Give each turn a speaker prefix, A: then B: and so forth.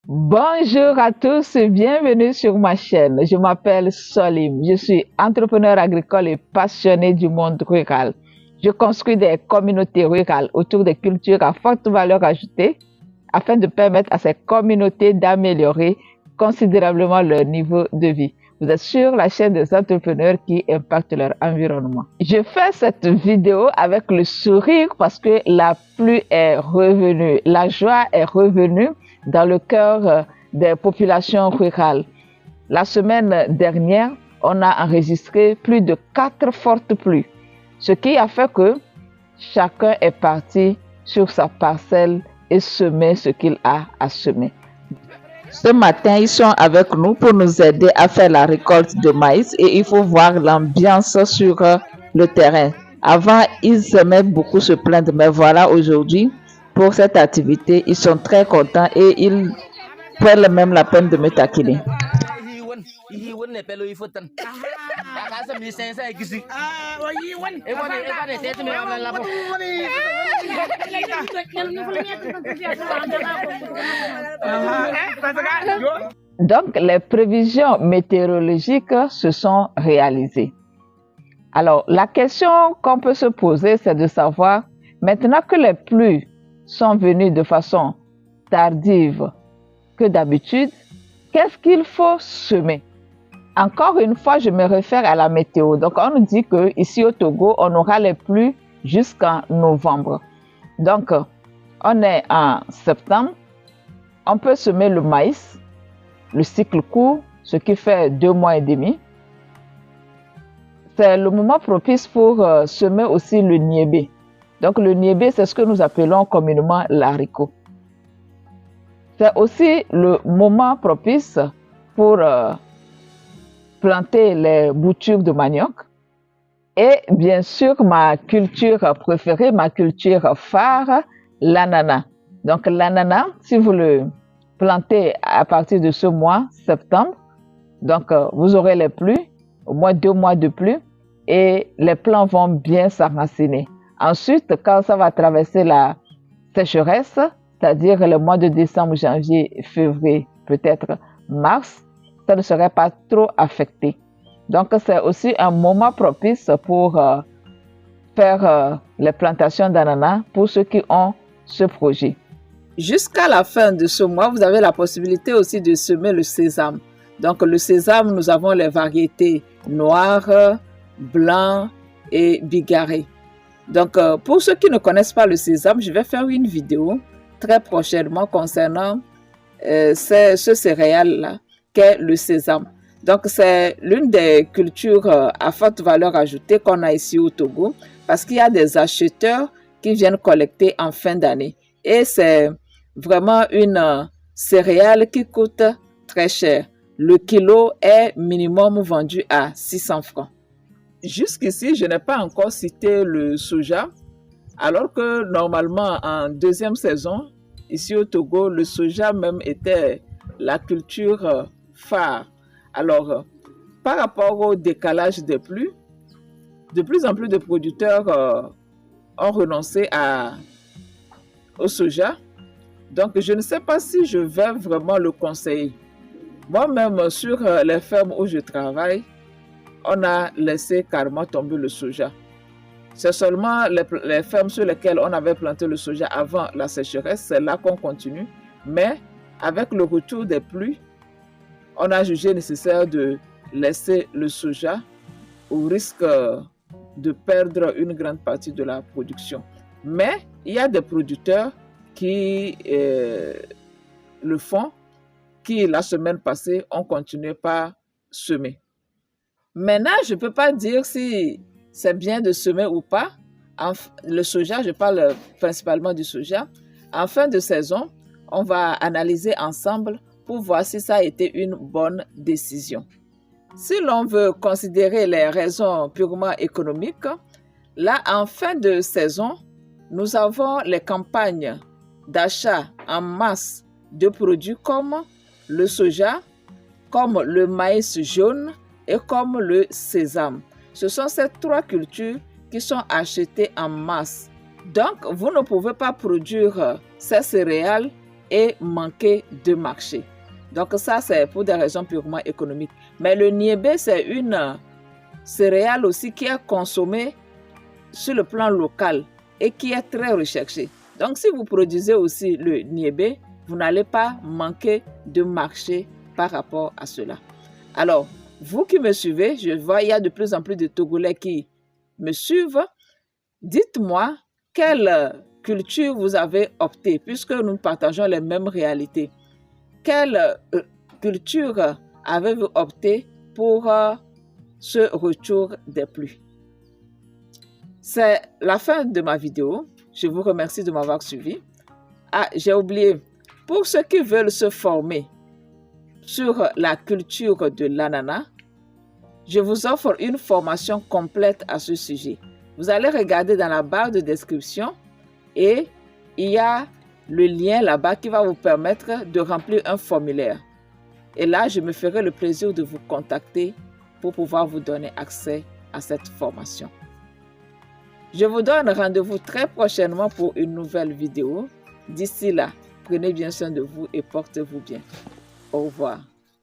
A: Bonjour à tous et bienvenue sur ma chaîne. Je m'appelle Solim. Je suis entrepreneur agricole et passionné du monde rural. Je construis des communautés rurales autour des cultures à forte valeur ajoutée afin de permettre à ces communautés d'améliorer considérablement leur niveau de vie. Vous êtes sur la chaîne des entrepreneurs qui impactent leur environnement. Je fais cette vidéo avec le sourire parce que la pluie est revenue, la joie est revenue dans le cœur des populations rurales. La semaine dernière, on a enregistré plus de 4 fortes pluies, ce qui a fait que chacun est parti sur sa parcelle et semer ce qu'il a à semer. Ce matin, ils sont avec nous pour nous aider à faire la récolte de maïs et il faut voir l'ambiance sur le terrain. Avant, ils aimaient beaucoup se plaindre, mais voilà, aujourd'hui, pour cette activité, ils sont très contents et ils prennent même la peine de me taquiner. Donc, les prévisions météorologiques se sont réalisées. Alors, la question qu'on peut se poser, c'est de savoir, maintenant que les pluies sont venues de façon tardive que d'habitude, qu'est-ce qu'il faut semer? Encore une fois, je me réfère à la météo. Donc, on nous dit qu'ici au Togo, on aura les pluies jusqu'en novembre. Donc, on est en septembre, on peut semer le maïs, le cycle court, ce qui fait 2 mois et demi. C'est le moment propice pour semer aussi le niébé. Donc, le niébé, c'est ce que nous appelons communément l'haricot. C'est aussi le moment propice pour planter les boutures de manioc. Et bien sûr, ma culture préférée, ma culture phare, l'ananas. Donc l'ananas, si vous le plantez à partir de ce mois, septembre, donc vous aurez les pluies, au moins 2 mois de pluie, et les plants vont bien s'enraciner. Ensuite, quand ça va traverser la sécheresse, c'est-à-dire le mois de décembre, janvier, février, peut-être mars, ça ne serait pas trop affecté. Donc, c'est aussi un moment propice pour faire les plantations d'ananas pour ceux qui ont ce projet. Jusqu'à la fin de ce mois, vous avez la possibilité aussi de semer le sésame. Donc, le sésame, nous avons les variétés noires, blancs et bigarrés. Donc, pour ceux qui ne connaissent pas le sésame, je vais faire une vidéo très prochainement concernant ce céréale-là qu'est le sésame. Donc, c'est l'une des cultures à forte valeur ajoutée qu'on a ici au Togo parce qu'il y a des acheteurs qui viennent collecter en fin d'année. Et c'est vraiment une céréale qui coûte très cher. Le kilo est minimum vendu à 600 francs. Jusqu'ici, je n'ai pas encore cité le soja, alors que normalement, en deuxième saison, ici au Togo, le soja même était la culture phare. Alors, par rapport au décalage des pluies, de plus en plus de producteurs ont renoncé au soja. Donc, je ne sais pas si je vais vraiment le conseiller. Moi-même, sur les fermes où je travaille, on a laissé carrément tomber le soja. C'est seulement les fermes sur lesquelles on avait planté le soja avant la sécheresse, c'est là qu'on continue. Mais avec le retour des pluies, on a jugé nécessaire de laisser le soja au risque de perdre une grande partie de la production. Mais il y a des producteurs qui le font, qui la semaine passée ont continué par semer. Maintenant, je ne peux pas dire si c'est bien de semer ou pas. Le soja, je parle principalement du soja. En fin de saison, on va analyser ensemble pour voir si ça a été une bonne décision. Si l'on veut considérer les raisons purement économiques, là, en fin de saison, nous avons les campagnes d'achat en masse de produits comme le soja, comme le maïs jaune et comme le sésame. Ce sont ces 3 cultures qui sont achetées en masse. Donc, vous ne pouvez pas produire ces céréales et manquer de marché. Donc ça, c'est pour des raisons purement économiques. Mais le niébé, c'est une céréale aussi qui est consommée sur le plan local et qui est très recherchée. Donc si vous produisez aussi le niébé, vous n'allez pas manquer de marché par rapport à cela. Alors, vous qui me suivez, je vois il y a de plus en plus de Togolais qui me suivent. Dites-moi quelle culture vous avez opté, puisque nous partageons les mêmes réalités. Quelle culture avez-vous opté pour ce retour des pluies? C'est la fin de ma vidéo. Je vous remercie de m'avoir suivi. Ah, j'ai oublié. Pour ceux qui veulent se former sur la culture de l'ananas, je vous offre une formation complète à ce sujet. Vous allez regarder dans la barre de description et il y a le lien là-bas qui va vous permettre de remplir un formulaire. Et là, je me ferai le plaisir de vous contacter pour pouvoir vous donner accès à cette formation. Je vous donne rendez-vous très prochainement pour une nouvelle vidéo. D'ici là, prenez bien soin de vous et portez-vous bien. Au revoir.